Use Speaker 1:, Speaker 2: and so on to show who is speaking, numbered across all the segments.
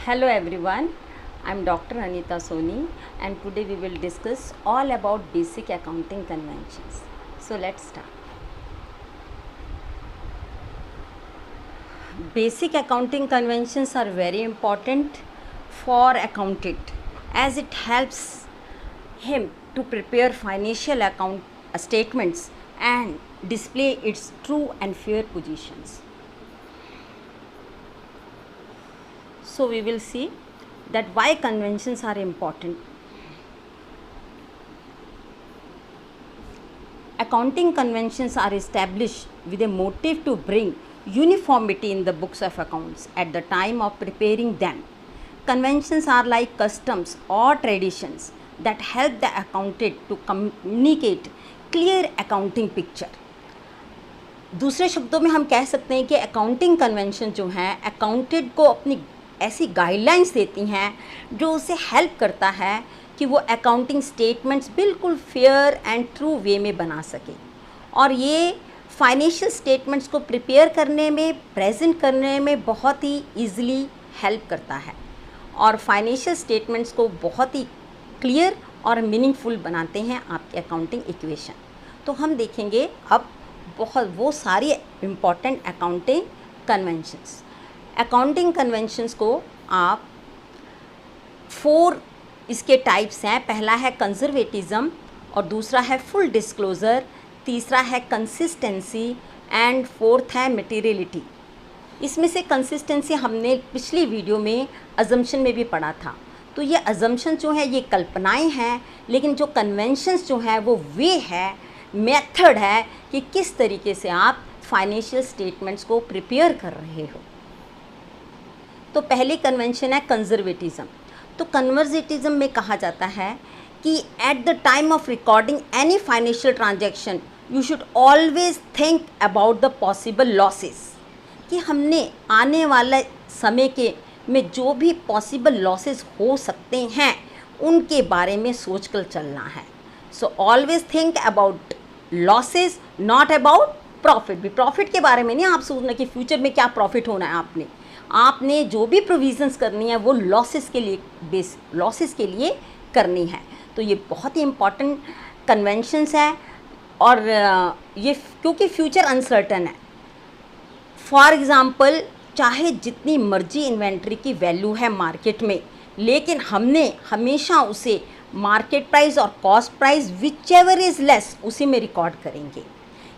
Speaker 1: Hello everyone, I am Dr. Anita Soni and today we will discuss all about basic accounting conventions. So let's start. Basic accounting conventions are very important for accountant as it helps him to prepare financial account statements and display its true and fair positions. So we will see that why conventions are important. Accounting conventions are established with a motive to bring uniformity in the books of accounts at the time of preparing them. Conventions are like customs or traditions that help the accountant to communicate clear accounting picture. दूसरे शब्दों में हम कह सकते हैं कि accounting convention जो हैं अकाउंटेंट को अपनी ऐसी गाइडलाइंस देती हैं जो उसे हेल्प करता है कि वो अकाउंटिंग स्टेटमेंट्स बिल्कुल फेयर एंड ट्रू वे में बना सके और ये फाइनेंशियल स्टेटमेंट्स को प्रिपेयर करने में प्रेजेंट करने में बहुत ही ईज़िली हेल्प करता है और फाइनेंशियल स्टेटमेंट्स को बहुत ही क्लियर और मीनिंगफुल बनाते हैं आपके अकाउंटिंग इक्वेशन। तो हम देखेंगे अब बहुत वो सारी important accounting conventions. Accounting conventions को आप 4 इसके टाइप्स हैं। पहला है कंजर्वेटिज्म और दूसरा है फुल डिस्क्लोज़र, तीसरा है कंसिस्टेंसी एंड फोर्थ है मटेरियलिटी। इसमें से कंसिस्टेंसी हमने पिछली वीडियो में अजम्पशन में भी पढ़ा था। तो ये अजम्पशन जो है ये कल्पनाएं हैं, लेकिन जो कन्वेंशंस जो हैं वो वे है मेथड है कि किस तरीके से आप फाइनेंशियल स्टेटमेंट्स को प्रिपेयर कर रहे हो। तो पहली कन्वेंशन है कंजर्वेटिज्म। तो कंजर्वेटिज्म में कहा जाता है कि at the time of recording any financial transaction you should always think about the possible losses, कि हमने आने वाले समय के में जो भी पॉसिबल लॉसेस हो सकते हैं उनके बारे में सोच कर चलना है। So always think about losses, not about profit. भी प्रॉफिट के बारे में नहीं आप सोचना कि फ्यूचर में क्या प्रॉफिट होना है। आपने जो भी प्रोविज़न्स करनी है वो लॉसेस के लिए करनी है। तो ये बहुत ही इम्पॉर्टेंट कन्वेंशंस है और ये क्योंकि फ्यूचर अनसर्टन है। फॉर एग्ज़ाम्पल चाहे जितनी मर्जी इन्वेंट्री की वैल्यू है मार्केट में, लेकिन हमने हमेशा उसे मार्केट प्राइस और cost price which ever is less उसी में रिकॉर्ड करेंगे।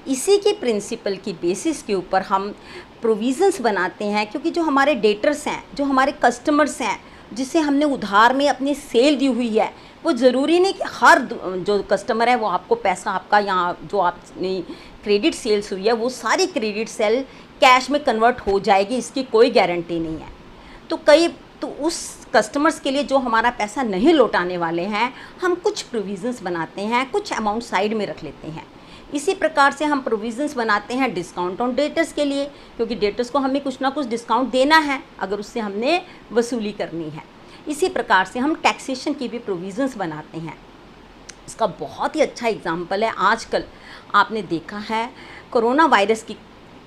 Speaker 1: इसी की प्रिंसिपल की बेसिस के ऊपर हम प्रोविज़न्स बनाते हैं, क्योंकि जो हमारे डेटर्स हैं, जो हमारे कस्टमर्स हैं, जिसे हमने उधार में अपनी सेल दी हुई है, वो ज़रूरी नहीं कि हर जो कस्टमर है वो आपको पैसा आपका यहाँ जो आपने क्रेडिट सेल्स हुई है वो सारी क्रेडिट सेल कैश में कन्वर्ट हो जाएगी, इसकी कोई गारंटी नहीं है। तो उस कस्टमर्स के लिए जो हमारा पैसा नहीं लौटाने वाले हैं हम कुछ प्रोविज़न्स बनाते हैं, कुछ अमाउंट साइड में रख लेते हैं। इसी प्रकार से हम प्रोविज़न्स बनाते हैं डिस्काउंट ऑन डेटर्स के लिए, क्योंकि डेटर्स को हमें कुछ ना कुछ डिस्काउंट देना है अगर उससे हमने वसूली करनी है। इसी प्रकार से हम टैक्सेशन की भी प्रोविज़न्स बनाते हैं। इसका बहुत ही अच्छा एग्जांपल है, आजकल आपने देखा है कोरोना वायरस के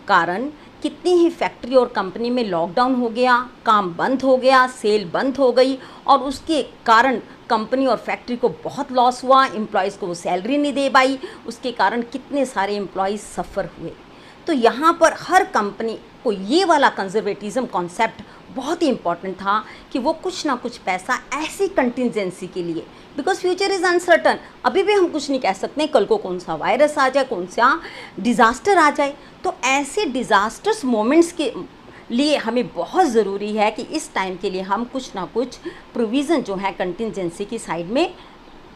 Speaker 1: कारण कितनी ही फैक्ट्री और कंपनी में लॉकडाउन हो गया, काम बंद हो गया, सेल बंद हो गई और उसके कारण कंपनी और फैक्ट्री को बहुत लॉस हुआ। एम्प्लॉयज़ को वो सैलरी नहीं दे पाई, उसके कारण कितने सारे एम्प्लॉयज़ सफ़र हुए। तो यहाँ पर हर कंपनी को ये वाला कंजर्वेटिज्म कॉन्सेप्ट बहुत ही इम्पॉर्टेंट था कि वो कुछ ना कुछ पैसा ऐसी कंटिजेंसी के लिए, बिकॉज फ्यूचर इज़ अनसर्टन, अभी भी हम कुछ नहीं कह सकते कल को कौन सा वायरस आ जाए, कौन सा डिज़ास्टर आ जाए। तो ऐसे डिज़ास्टर्स मोमेंट्स के लिए हमें बहुत ज़रूरी है कि इस टाइम के लिए हम कुछ ना कुछ प्रोविज़न जो है कंटिजेंसी की साइड में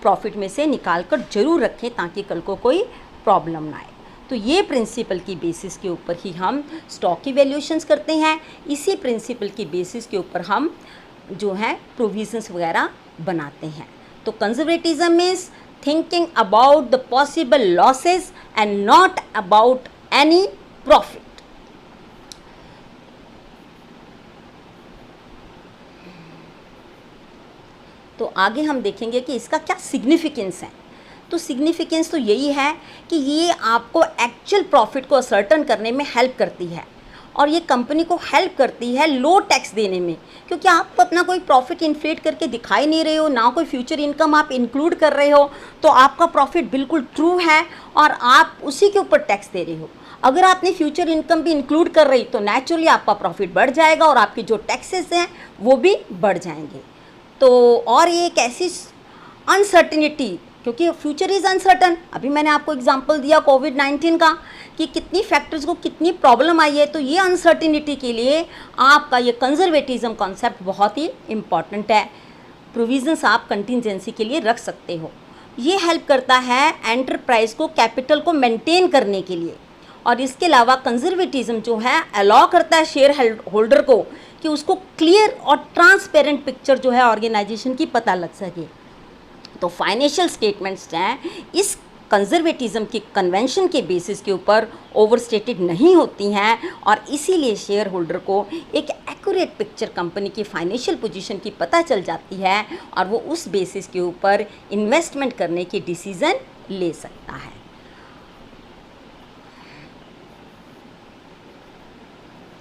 Speaker 1: प्रॉफिट में से निकाल कर ज़रूर रखें ताकि कल को कोई प्रॉब्लम ना आए। तो ये प्रिंसिपल की बेसिस के ऊपर ही हम स्टॉक की वैल्यूएशंस करते हैं। इसी प्रिंसिपल की बेसिस के ऊपर हम जो है प्रोविज़न्स वगैरह बनाते हैं। तो conservatism is thinking about the possible losses and not about any profit. तो आगे हम देखेंगे कि इसका क्या सिग्निफिकेंस है। तो सिग्निफिकेंस तो यही है कि ये आपको एक्चुअल प्रॉफिट को असर्टन करने में हेल्प करती है और ये कंपनी को हेल्प करती है लो टैक्स देने में, क्योंकि आप अपना कोई प्रॉफिट इन्फ्लेट करके दिखाई नहीं रहे हो, ना कोई फ्यूचर इनकम आप इंक्लूड कर रहे हो, तो आपका प्रॉफिट बिल्कुल ट्रू है और आप उसी के ऊपर टैक्स दे रहे हो। अगर आपने फ्यूचर इनकम भी इंक्लूड कर रही तो नेचुरली आपका प्रॉफिट बढ़ जाएगा और आपके जो टैक्सेस हैं वो भी बढ़ जाएंगे। तो और ये एक ऐसी अनसर्टिनिटी, क्योंकि फ्यूचर इज़ अनसर्टन, अभी मैंने आपको एग्जांपल दिया कोविड-19 का कि कितनी फैक्टर्स को कितनी प्रॉब्लम आई है, तो ये अनसर्टिनिटी के लिए आपका ये कंजर्वेटिज्म कॉन्सेप्ट बहुत ही इम्पॉर्टेंट है। प्रोविजंस आप कंटिजेंसी के लिए रख सकते हो। ये हेल्प करता है एंटरप्राइज को कैपिटल को मेंटेन करने के लिए, और इसके अलावा कंजर्वेटिज्म जो है अलाउ करता है शेयर होल्डर को कि उसको क्लियर और ट्रांसपेरेंट पिक्चर जो है ऑर्गेनाइजेशन की पता लग सके। तो फाइनेंशियल स्टेटमेंट्स हैं इस कंजर्वेटिज्म के कन्वेंशन के बेसिस के ऊपर ओवरस्टेटेड नहीं होती हैं, और इसीलिए शेयर होल्डर को एक एक्यूरेट पिक्चर कंपनी की फाइनेंशियल पोजीशन की पता चल जाती है और वो उस बेसिस के ऊपर इन्वेस्टमेंट करने की डिसीज़न ले सकता है।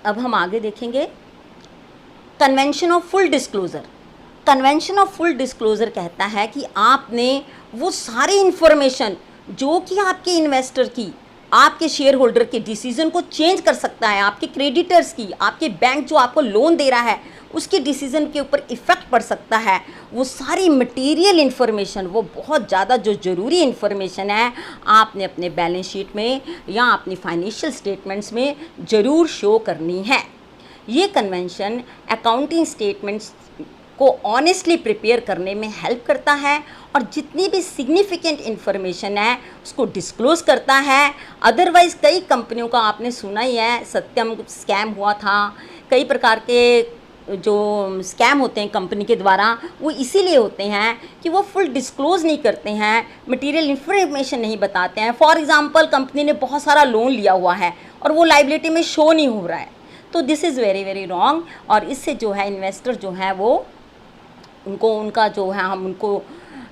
Speaker 1: अब हम आगे देखेंगे convention of full disclosure. Convention of full disclosure कहता है कि आपने वो सारी इन्फॉर्मेशन जो कि आपके इन्वेस्टर की, आपके शेयर होल्डर के डिसीजन को चेंज कर सकता है, आपके क्रेडिटर्स की, आपके बैंक जो आपको लोन दे रहा है उसके डिसीजन के ऊपर इफ़ेक्ट पड़ सकता है, वो सारी मटेरियल इन्फॉर्मेशन, वो बहुत ज़्यादा जो ज़रूरी इन्फॉर्मेशन है आपने अपने बैलेंस शीट में या अपनी फाइनेंशियल स्टेटमेंट्स में ज़रूर शो करनी है। ये कन्वेंशन अकाउंटिंग स्टेटमेंट्स को ऑनेस्टली प्रिपेयर करने में हेल्प करता है और जितनी भी सिग्निफिकेंट इन्फॉर्मेशन है उसको डिस्क्लोज करता है। अदरवाइज़ कई कंपनियों का आपने सुना ही है, सत्यम स्कैम हुआ था, कई प्रकार के जो स्कैम होते हैं कंपनी के द्वारा वो इसीलिए होते हैं कि वो फुल डिस्क्लोज नहीं करते हैं, मटेरियल इन्फॉर्मेशन नहीं बताते हैं। फॉर एग्जांपल कंपनी ने बहुत सारा लोन लिया हुआ है और वो लाइबिलिटी में शो नहीं हो रहा है, तो this is very very wrong, और इससे जो है इन्वेस्टर जो है वो उनका जो है हम उनको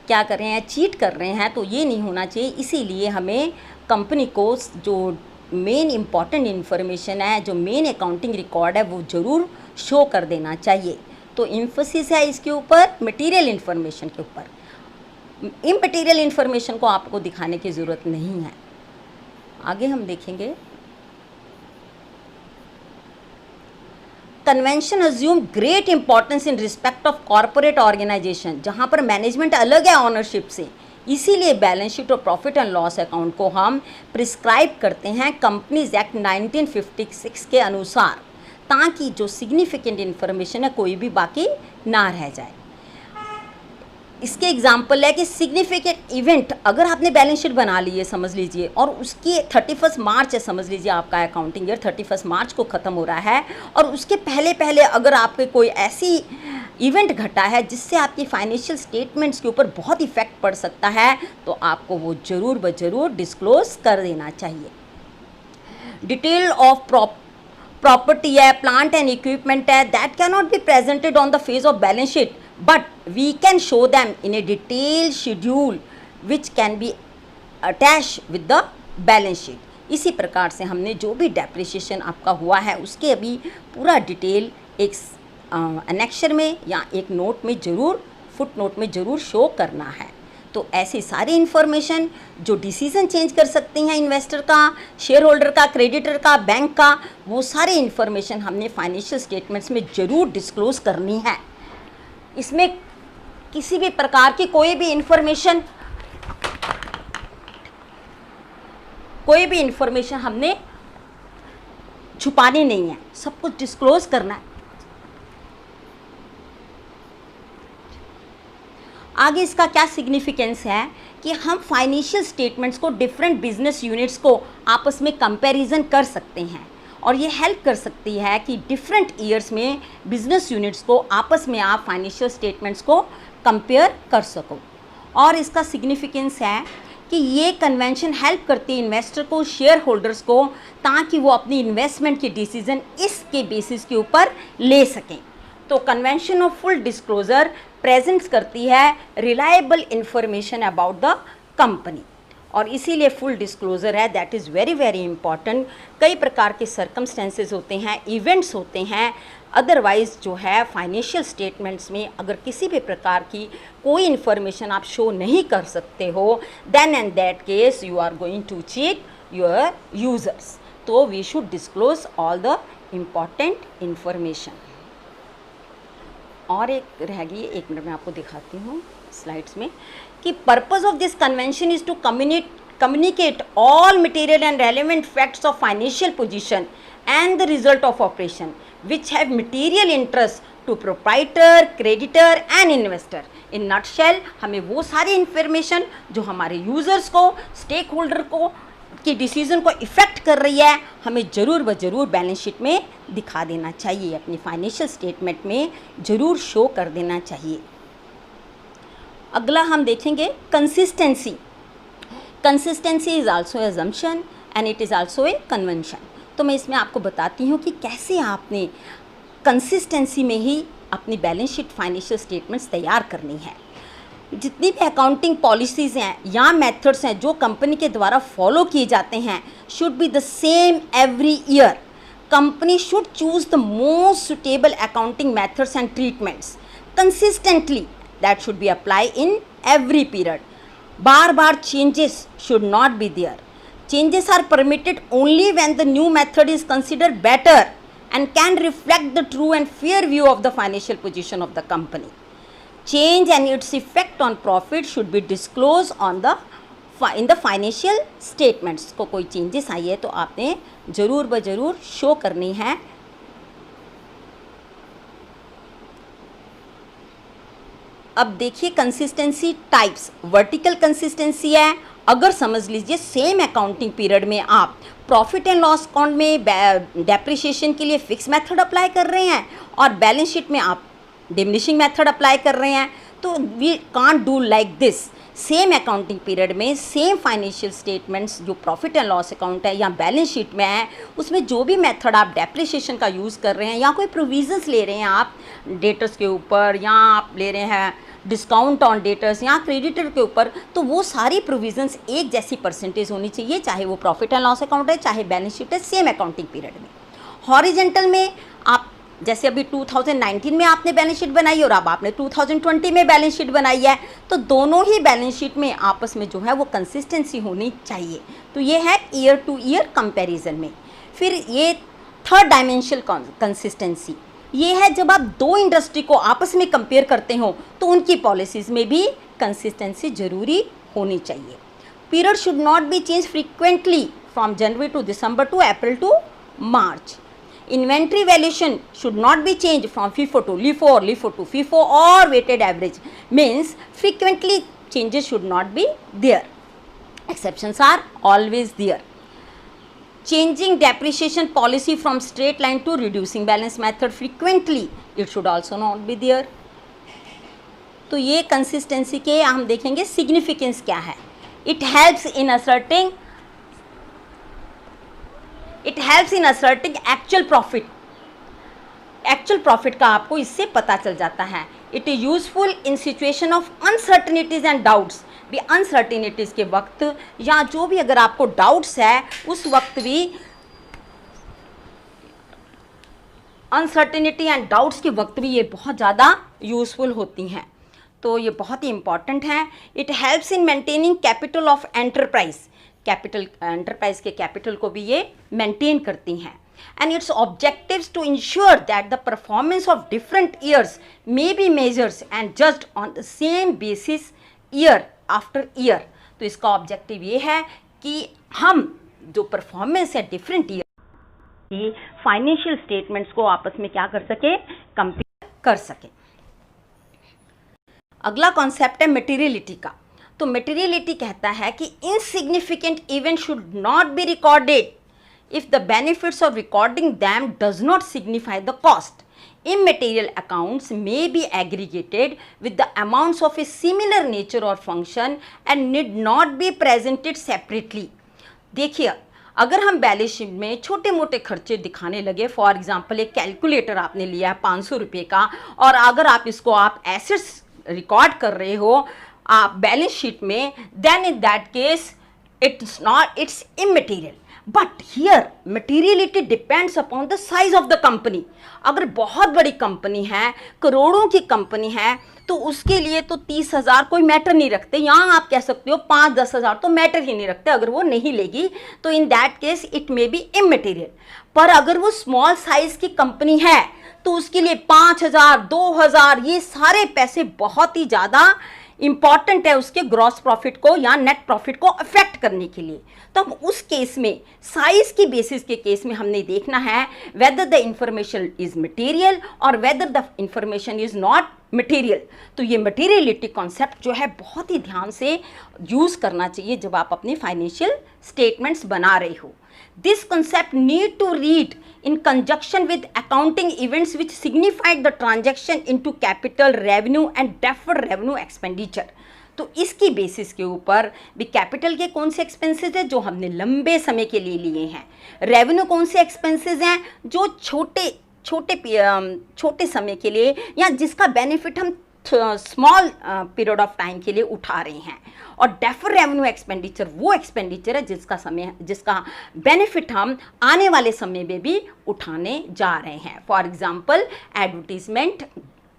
Speaker 1: क्या कर रहे हैं, चीट कर रहे हैं, तो ये नहीं होना चाहिए। इसीलिए हमें कंपनी को जो मेन इम्पॉर्टेंट इन्फॉर्मेशन है, जो मेन अकाउंटिंग रिकॉर्ड है, वो ज़रूर शो कर देना चाहिए। तो इम्फोसिस है इसके ऊपर मटेरियल इन्फॉर्मेशन के ऊपर, इममटेरियल इन्फॉर्मेशन को आपको दिखाने की ज़रूरत नहीं है। आगे हम देखेंगे convention assume great importance in respect of corporate organization, जहाँ पर मैनेजमेंट अलग है ऑनरशिप से, इसीलिए बैलेंस शीट और प्रॉफिट एंड लॉस अकाउंट को हम प्रिस्क्राइब करते हैं कंपनीज एक्ट 1956 के अनुसार, ताकि जो सिग्निफिकेंट इन्फॉर्मेशन है कोई भी बाकी ना रह जाए। इसके एग्जाम्पल है कि सिग्निफिकेंट इवेंट, अगर आपने बैलेंस शीट बना ली है समझ लीजिए, और उसकी 31 मार्च है, समझ लीजिए आपका अकाउंटिंग ईयर 31 मार्च को ख़त्म हो रहा है, और उसके पहले पहले अगर आपके कोई ऐसी इवेंट घटा है जिससे आपकी फाइनेंशियल स्टेटमेंट्स के ऊपर बहुत इफेक्ट पड़ सकता है, तो आपको वो ज़रूर ब ज़रूर डिस्क्लोज कर देना चाहिए। डिटेल ऑफ प्रॉपर्टी है, प्लांट एंड इक्विपमेंट है, that can not be presented on the face of balance sheet, but we can show them in a detailed schedule which can be attached with the balance sheet। इसी प्रकार से हमने जो भी depreciation आपका हुआ है उसके अभी पूरा डिटेल एक अनेक्शर में या एक नोट में ज़रूर, फुट नोट में ज़रूर शो करना है। तो ऐसी सारी इन्फॉर्मेशन जो डिसीज़न चेंज कर सकती हैं इन्वेस्टर का, शेयर होल्डर का, क्रेडिटर का, बैंक का, वो सारी इन्फॉर्मेशन हमने फाइनेंशियल स्टेटमेंट्स में ज़रूर डिस्क्लोज करनी है। इसमें किसी भी प्रकार की कोई भी इंफॉर्मेशन हमने छुपानी नहीं है, सब कुछ डिस्क्लोज करना है। आगे इसका क्या सिग्निफिकेंस है कि हम फाइनेंशियल स्टेटमेंट्स को डिफरेंट बिजनेस यूनिट्स को आपस में कंपैरिजन कर सकते हैं, और ये हेल्प कर सकती है कि डिफरेंट ईयर्स में बिजनेस यूनिट्स को आपस में आप फाइनेंशियल स्टेटमेंट्स को कंपेयर कर सको। और इसका सिग्निफिकेंस है कि ये कन्वेंशन हेल्प करती है इन्वेस्टर को, शेयर होल्डर्स को, ताकि वो अपनी इन्वेस्टमेंट की डिसीजन इसके बेसिस के ऊपर ले सकें। तो convention of full disclosure presents करती है reliable information about the company. और इसीलिए फुल डिस्क्लोज़र है, that is very very important. कई प्रकार के सर्कमस्टेंसेस होते हैं, इवेंट्स होते हैं, अदरवाइज़ जो है फाइनेंशियल स्टेटमेंट्स में अगर किसी भी प्रकार की कोई इन्फॉर्मेशन आप शो नहीं कर सकते हो, then and that case you are going to cheat your users. तो we should disclose all the important information. और एक रह गई, 1 मिनट में आपको दिखाती हूँ स्लाइड्स में, कि purpose of this convention is to communicate all material and relevant facts of financial position and the result of operation which have material interest to proprietor, creditor and investor. In nutshell, हमें वो सारी information जो हमारे users को, stake holder को की decision को effect कर रही है, हमें ज़रूर ब ज़रूर बैलेंस शीट में दिखा देना चाहिए, अपनी फाइनेंशियल स्टेटमेंट में ज़रूर शो कर देना चाहिए। अगला हम देखेंगे consistency. Consistency is also assumption and it is also a convention. तो मैं इसमें आपको बताती हूँ कि कैसे आपने कंसिस्टेंसी में ही अपनी बैलेंस शीट फाइनेंशियल स्टेटमेंट्स तैयार करनी है। जितनी भी अकाउंटिंग पॉलिसीज़ हैं या मेथड्स हैं जो कंपनी के द्वारा फॉलो किए जाते हैं, should be the same every year. Company should choose the most suitable accounting methods and treatments consistently that should be apply in every period. Bar bar changes should not be there. Changes are permitted only when the new method is considered better and can reflect the true and fair view of the financial position of the company. Change and its effect on profit should be disclosed on the in the financial statements. को कोई changes आई है तो आपने ज़रूर ब ज़रूर show करनी है। अब देखिए कंसिस्टेंसी टाइप्स। वर्टिकल कंसिस्टेंसी है, अगर समझ लीजिए सेम अकाउंटिंग पीरियड में आप प्रॉफिट एंड लॉस अकाउंट में डेप्रिसिएशन के लिए फिक्स मेथड अप्लाई कर रहे हैं और बैलेंस शीट में आप डिमिनिशिंग मेथड अप्लाई कर रहे हैं, तो we can't do like this. Same accounting period में सेम फाइनेंशियल स्टेटमेंट्स जो प्रॉफिट एंड लॉस अकाउंट है या बैलेंस शीट में है, उसमें जो भी मेथड आप डेप्रिसिएशन का यूज़ कर रहे हैं या कोई प्रोविजंस ले रहे हैं आप डेटर्स के ऊपर, या आप ले रहे हैं डिस्काउंट ऑन डेटर्स या क्रेडिटर के ऊपर, तो वो सारी प्रोविजंस एक जैसी परसेंटेज होनी चाहिए, चाहे वो प्रॉफिट एंड लॉस अकाउंट है चाहे बैलेंस शीट है, सेम अकाउंटिंग पीरियड में। हॉरिजेंटल में आप जैसे अभी 2019 में आपने बैलेंस शीट बनाई और अब आपने 2020 में बैलेंस शीट बनाई है, तो दोनों ही बैलेंस शीट में आपस में जो है वो कंसिस्टेंसी होनी चाहिए। तो ये है ईयर टू ईयर कंपैरिजन में। फिर ये थर्ड डायमेंशनल कंसिस्टेंसी, ये है जब आप दो इंडस्ट्री को आपस में कंपेयर करते हो तो उनकी पॉलिसीज़ में भी कंसिस्टेंसी ज़रूरी होनी चाहिए। Period should not be change frequently from January to December to April to March. Inventory valuation should not be changed from FIFO to LIFO or LIFO to FIFO or weighted average, means frequently changes should not be there. Exceptions are always there. Changing depreciation policy from straight line to reducing balance method frequently, it should also not be there. तो ये consistency के हम देखेंगे significance क्या है। It helps in asserting actual profit. Actual profit का आपको इससे पता चल जाता है। It is useful in situation of uncertainties and doubts. भी अनसर्टिनिटीज़ के वक्त या जो भी अगर आपको डाउट्स है उस वक्त भी, अनसर्टिनिटी एंड डाउट्स के वक्त भी ये बहुत ज़्यादा यूजफुल होती हैं, तो ये बहुत ही इंपॉर्टेंट है। It helps in maintaining capital of enterprise. Capital enterprise के कैपिटल को भी ये मेंटेन करती हैं। And it's objectives to ensure that the performance of different years may be measures and judged on the same basis year after year. तो इसका objective ये है कि हम जो परफॉर्मेंस है डिफरेंट ईयर की फाइनेंशियल स्टेटमेंट्स को आपस में क्या कर सके, कंपेयर कर सके। अगला कॉन्सेप्ट है मटेरियलिटी का। तो मटेरियलिटी कहता है कि insignificant event should not be recorded if the benefits of recording them does not signify the cost. Immaterial accounts may be aggregated with the amounts of a similar nature or function and need not be presented separately. देखिए, अगर हम balance sheet में छोटे मोटे खर्चे दिखाने लगे, for example एक कैलकुलेटर आपने लिया है 500 रुपये का, और अगर आप इसको आप एसेट्स रिकॉर्ड कर रहे हो आप बैलेंस शीट में, then in that case it's immaterial. But here materiality depends upon the size of the company. अगर बहुत बड़ी कंपनी है, करोड़ों की कंपनी है, तो उसके लिए तो 30,000 कोई मैटर नहीं रखते. यहाँ आप कह सकते हो 5-10 हज़ार तो मैटर ही नहीं रखते. अगर वो नहीं लेगी तो इन that case it may be immaterial. पर अगर वो स्मॉल साइज की कंपनी है तो उसके लिए 5,000, 2,000 ये सारे पैसे बहुत ही ज़्यादा इंपॉर्टेंट है उसके ग्रॉस प्रॉफिट को या नेट प्रॉफिट को अफेक्ट करने के लिए. तो अब उस केस में साइज की बेसिस के केस में हमने देखना है whether the information is material और whether the information is not material. तो ये मटेरियलिटी कॉन्सेप्ट जो है बहुत ही ध्यान से यूज़ करना चाहिए जब आप अपने फाइनेंशियल स्टेटमेंट्स बना रहे हो. This concept need to read in conjunction with accounting events which signified the transaction into capital, revenue and deferred revenue expenditure. तो इसकी बेसिस के ऊपर भी कैपिटल के कौन से एक्सपेंसेस हैं जो हमने लंबे समय के लिए लिए हैं, रेवेन्यू कौन से एक्सपेंसेस हैं जो छोटे समय के लिए या जिसका बेनिफिट हम स्मॉल पीरियड ऑफ टाइम के लिए उठा रहे हैं, और डेफर रेवेन्यू एक्सपेंडिचर वो एक्सपेंडिचर है जिसका बेनिफिट हम आने वाले समय में भी उठाने जा रहे हैं. फॉर एग्जांपल एडवर्टीजमेंट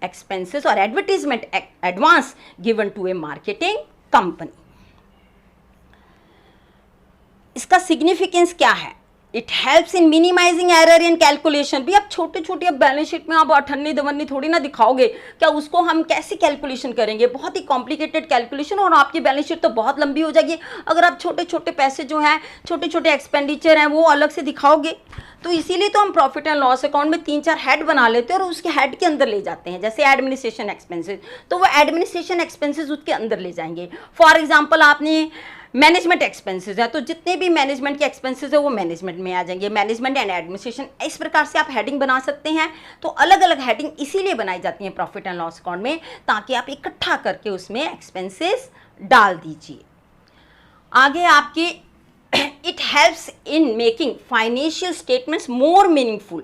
Speaker 1: एक्सपेंसेस और advertisement advance given to a marketing company. इसका सिग्निफिकेंस क्या है? It helps in minimising error in calculation. भी आप छोटे छोटे अब बैलेंस शीट में आप अठन्नी दवन्नी थोड़ी ना दिखाओगे, क्या उसको हम कैसे कैलकुलेशन करेंगे? बहुत ही कॉम्प्लिकेटेड कैलकुलेशन और आपकी बैलेंस शीट तो बहुत लंबी हो जाएगी अगर आप छोटे छोटे पैसे जो हैं, छोटे छोटे एक्सपेंडिचर हैं वो अलग से दिखाओगे. तो इसीलिए तो हम प्रॉफिट एंड लॉस अकाउंट में 3-4 हेड बना लेते हैं और उसके हेड के अंदर ले जाते हैं. जैसे एडमिनिस्ट्रेशन एक्सपेंसेस, तो वो एडमिनिस्ट्रेशन एक्सपेंसेस उसके अंदर ले जाएंगे. फॉर एग्जाम्पल आपने मैनेजमेंट एक्सपेंसेस है तो जितने भी मैनेजमेंट के एक्सपेंसेस है वो मैनेजमेंट में आ जाएंगे. मैनेजमेंट एंड एडमिनिस्ट्रेशन, इस प्रकार से आप हेडिंग बना सकते हैं. तो अलग अलग हेडिंग इसीलिए बनाई जाती हैं प्रॉफिट एंड लॉस अकाउंट में ताकि आप इकट्ठा करके उसमें एक्सपेंसेस डाल दीजिए. आगे आपके it helps in making financial statements more meaningful.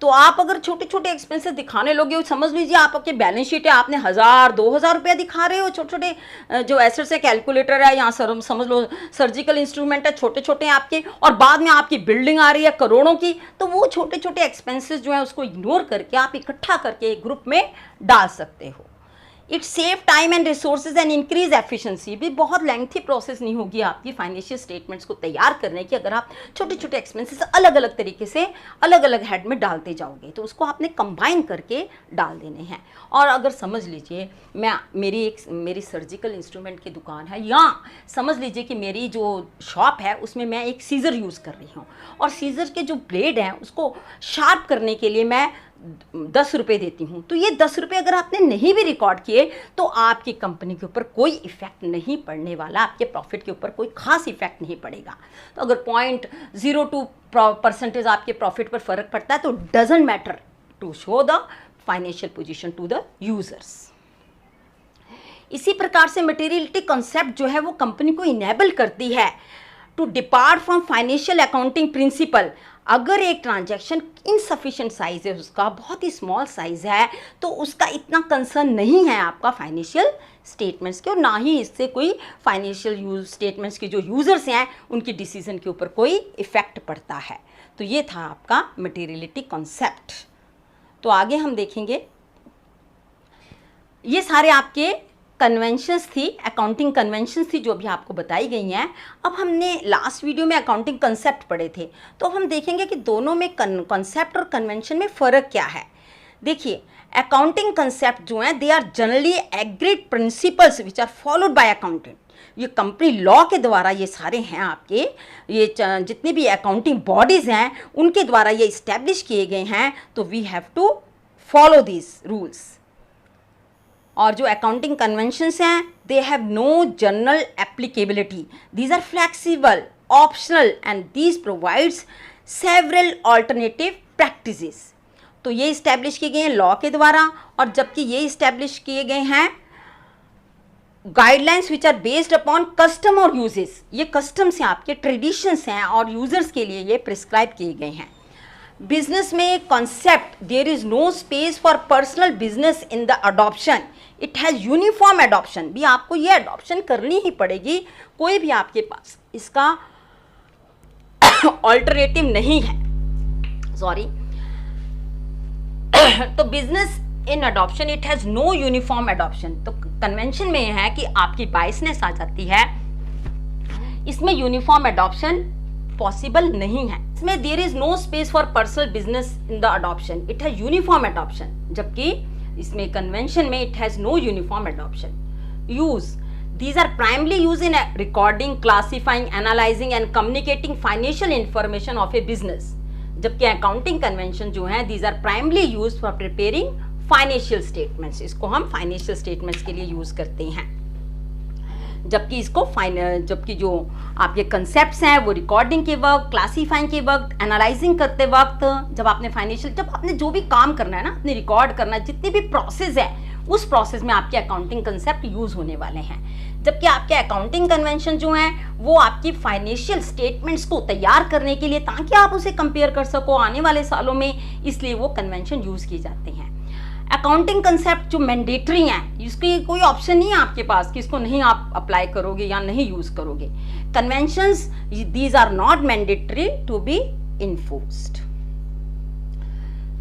Speaker 1: तो आप अगर छोटे छोटे एक्सपेंसेस दिखाने लोगे, समझ लीजिए आपके बैलेंस शीट है, आपने 1,000-2,000 रुपया दिखा रहे हो, छोटे छोटे जो एसेट्स है, कैलकुलेटर है, यहाँ समझ लो सर्जिकल इंस्ट्रूमेंट है, छोटे छोटे हैं आपके, और बाद में आपकी बिल्डिंग आ रही है करोड़ों की, तो वो छोटे छोटे एक्सपेंसेस जो है उसको इग्नोर करके आप इकट्ठा करके एक ग्रुप में डाल सकते हो. It save time and resources and increase efficiency. भी बहुत लेंथी प्रोसेस नहीं होगी आपकी फाइनेंशियल स्टेटमेंट्स को तैयार करने की अगर आप छोटे छोटे एक्सपेंसेस अलग अलग तरीके से अलग अलग हेड में डालते जाओगे. तो उसको आपने कंबाइन करके डाल देने हैं. और अगर समझ लीजिए मेरी सर्जिकल इंस्ट्रूमेंट की दुकान है, या समझ लीजिए कि मेरी जो शॉप है उसमें मैं एक सीज़र यूज़ कर रही हूँ और सीज़र के जो ब्लेड हैं उसको शार्प करने के लिए मैं 10 रुपये देती हूँ. तो ये 10 रुपये अगर आपने नहीं भी रिकॉर्ड किए तो आपकी कंपनी के ऊपर कोई इफेक्ट नहीं पड़ने वाला, आपके प्रॉफिट के ऊपर कोई खास इफेक्ट नहीं पड़ेगा. तो अगर 0.02% आपके प्रॉफिट पर फर्क पड़ता है तो doesn't matter to show the financial position to the users. इसी प्रकार से मटेरियलिटी कॉन्सेप्ट जो है वो कंपनी को इनेबल करती है to depart from financial accounting principle. अगर एक ट्रांजैक्शन इनसफिशिएंट साइज है, उसका बहुत ही स्मॉल साइज है, तो उसका इतना कंसर्न नहीं है आपका फाइनेंशियल स्टेटमेंट्स के, और ना ही इससे कोई फाइनेंशियल स्टेटमेंट्स के जो यूज़र्स हैं उनकी डिसीजन के ऊपर कोई इफ़ेक्ट पड़ता है. तो ये था आपका मटेरियलिटी कॉन्सेप्ट. तो आगे हम देखेंगे, ये सारे आपके कन्वेंशंस थी, अकाउंटिंग कन्वेंशंस थी जो अभी आपको बताई गई हैं. अब हमने लास्ट वीडियो में अकाउंटिंग कंसेप्ट पढ़े थे, तो हम देखेंगे कि दोनों में कंसेप्ट और कन्वेंशन में फ़र्क क्या है. देखिए, अकाउंटिंग कंसेप्ट जो हैं they are generally agreed principles which are followed by accountant. ये कंपनी लॉ के द्वारा ये सारे हैं आपके, ये जितने भी अकाउंटिंग बॉडीज़ हैं उनके द्वारा ये इस्टेब्लिश किए गए हैं. तो we have to follow these rules. और जो अकाउंटिंग कन्वेंशंस हैं they have no general applicability. These are flexible, optional and these provides several alternative practices. तो ये इस्टेब्लिश किए गए हैं लॉ के द्वारा, और जबकि ये इस्टेब्लिश किए गए हैं guidelines which are based upon custom और यूजेस. ये कस्टम्स हैं आपके, ट्रेडिशंस हैं और यूजर्स के लिए ये प्रिस्क्राइब किए गए हैं. बिजनेस में concept there is no space for personal business in the adoption, it has uniform adoption. भी आपको ये अडॉप्शन करनी ही पड़ेगी, कोई भी आपके पास इसका ऑल्टरनेटिव नहीं है, सॉरी। तो business in adoption it has no uniform adoption. तो कन्वेंशन में है कि आपकी बायसनेस आ जाती है, इसमें यूनिफॉर्म अडॉप्शन पॉसिबल नहीं है। इसमें there is no space for personal business in the adoption, it has uniform adoption, जबकि इसमें कन्वेंशन में it has no uniform adoption. Use these are primarily use in recording, classifying, analysing and communicating financial information of a business, जबकि accounting convention जो है these are primarily use for preparing financial statements. इसको हम financial statements के लिए use करते हैं, जबकि जो आपके कंसेप्ट्स हैं वो रिकॉर्डिंग के वक्त, क्लासीफाइंग के वक्त, एनालाइजिंग करते वक्त, जब आपने जो भी काम करना है ना, आपने रिकॉर्ड करना है, जितनी भी प्रोसेस है उस प्रोसेस में आपके अकाउंटिंग कंसेप्ट यूज होने वाले हैं। जबकि आपके अकाउंटिंग कन्वेंशन जो हैं वो आपकी फाइनेंशियल स्टेटमेंट्स को तैयार करने के लिए, ताकि आप उसे कंपेयर कर सको आने वाले सालों में, इसलिए वो कन्वेंशन यूज किए जाते हैं। अकाउंटिंग कंसेप्ट जो मैंडेटरी हैं, इसकी कोई ऑप्शन नहीं है आपके पास कि इसको नहीं आप अप्लाई करोगे या नहीं यूज करोगे। Conventions these are not mandatory to be enforced.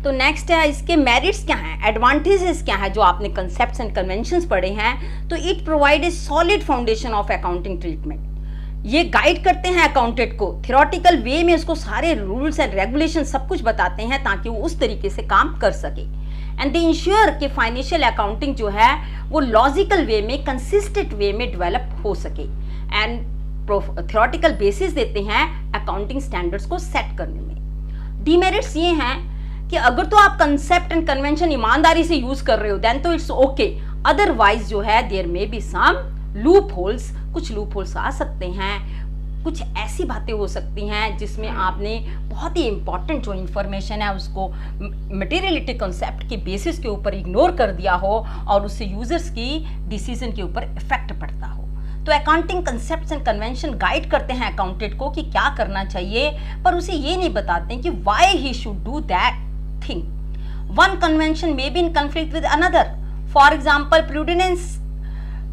Speaker 1: तो नेक्स्ट है, इसके मेरिट्स क्या हैं, एडवांटेजेस क्या है जो आपने कंसेप्ट्स एंड कन्वेंशंस पढ़े हैं। तो it provide a solid foundation of accounting treatment, ये गाइड करते हैं अकाउंटेंट को थ्योरेटिकल वे में, उसको सारे रूल्स एंड रेगुलेशन सब कुछ बताते हैं ताकि वो उस तरीके से काम कर सके। एंड दे इंश्योर कि फाइनेंशियल अकाउंटिंग जो है वो लॉजिकल वे में, कंसिस्टेंट वे में डेवलप हो सके। एंड थ्योरेटिकल बेसिस देते हैं अकाउंटिंग स्टैंडर्ड्स को सेट करने में। डीमेरिट्स ये हैं कि अगर तो आप कंसेप्ट एंड कन्वेंशन ईमानदारी से यूज कर रहे हो देन तो इट्स ओके, अदरवाइज जो है there may be some loopholes, कुछ लूप होल्स आ सकते हैं, कुछ ऐसी बातें हो सकती हैं जिसमें आपने बहुत ही इंपॉर्टेंट जो इन्फॉर्मेशन है उसको मटेरियलिटी कंसेप्ट के बेसिस के ऊपर इग्नोर कर दिया हो और उससे यूजर्स की डिसीजन के ऊपर इफेक्ट पड़ता हो। तो accounting concepts and convention guide करते हैं अकाउंटेंट को कि क्या करना चाहिए, पर उसे ये नहीं बताते कि why he should do that thing. One convention may be in conflict with another. For example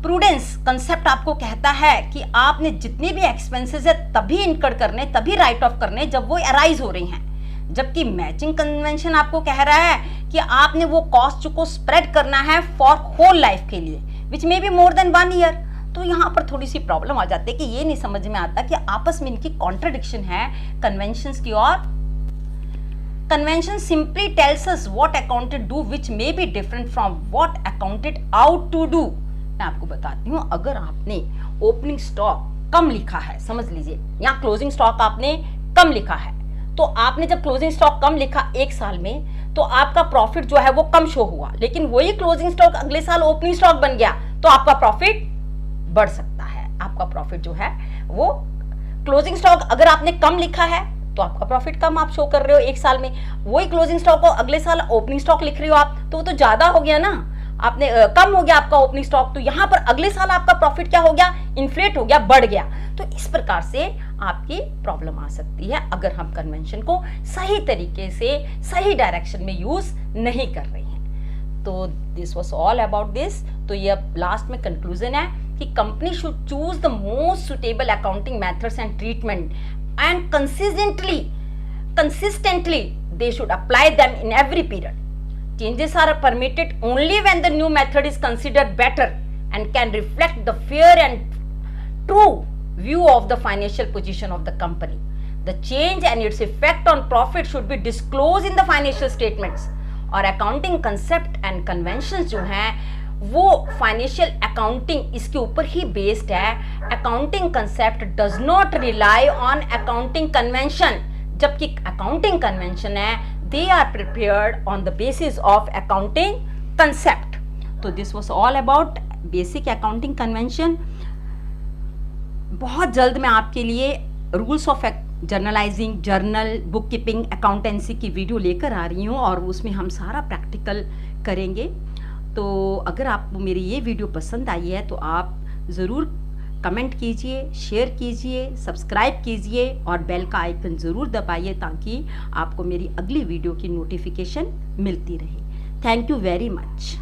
Speaker 1: prudence concept आपको कहता है कि आपने जितने भी एक्सपेंसेस है तभी इनकर्ड करने, तभी राइट ऑफ करने जब वो अराइज हो रही हैं, जबकि मैचिंग कन्वेंशन आपको कह रहा है कि आपने वो कॉस्ट को स्प्रेड करना है फॉर होल लाइफ के लिए, which may be more than 1 year. तो यहाँ पर थोड़ी सी प्रॉब्लम आ जाती है कि ये नहीं समझ में आता कि आपस में इनकी कॉन्ट्रडिक्शन है कन्वेंशंस की। और convention simply tells us what accountant do which may be different from what accountant ought to do. मैं आपको बताती हूँ, अगर आपने ओपनिंग स्टॉक कम लिखा है, समझ लीजिए, या क्लोजिंग स्टॉक आपने कम लिखा है, तो आपने जब क्लोजिंग स्टॉक कम लिखा 1 साल में तो आपका प्रॉफिट जो है वो कम शो हुआ, लेकिन वही क्लोजिंग स्टॉक अगले साल ओपनिंग स्टॉक बन गया तो आपका प्रॉफिट बढ़ सकता है। आपका प्रॉफिट जो है वो क्लोजिंग स्टॉक अगर आपने कम लिखा है तो आपका प्रॉफिट कम आप शो कर रहे हो 1 साल में, वही क्लोजिंग स्टॉक को अगले साल ओपनिंग स्टॉक लिख रहे हो आप, तो वो तो ज्यादा हो गया ना, आपने कम हो गया आपका ओपनिंग स्टॉक, तो यहां पर अगले साल आपका प्रॉफिट क्या हो गया, इन्फ्लेट हो गया, बढ़ गया। तो इस प्रकार से आपकी प्रॉब्लम आ सकती है अगर हम कन्वेंशन को सही तरीके से सही डायरेक्शन में यूज नहीं कर रहे हैं। तो this was all about this. तो ये अब लास्ट में कंक्लूजन है कि company should choose the most suitable accounting methods and treatment and consistently they should apply them in every period. Changes are permitted only when the new method is considered better and can reflect the fair and true view of the financial position of the company. The change and its effect on profit should be disclosed in the financial statements. और accounting concept and conventions जो हैं वो financial accounting इसके ऊपर ही based है। Accounting concept does not rely on accounting convention, जबकि accounting convention है they are prepared on the basis of accounting concept. तो this was all about basic accounting convention. बहुत जल्द मैं आपके लिए rules of journalizing, journal, book keeping, accountancy की video लेकर आ रही हूँ और उसमें हम सारा प्रैक्टिकल करेंगे। तो अगर आपको मेरी ये वीडियो पसंद आई है तो आप ज़रूर कमेंट कीजिए, शेयर कीजिए, सब्सक्राइब कीजिए और बेल का आइकन ज़रूर दबाइए ताकि आपको मेरी अगली वीडियो की नोटिफिकेशन मिलती रहे। Thank you very much.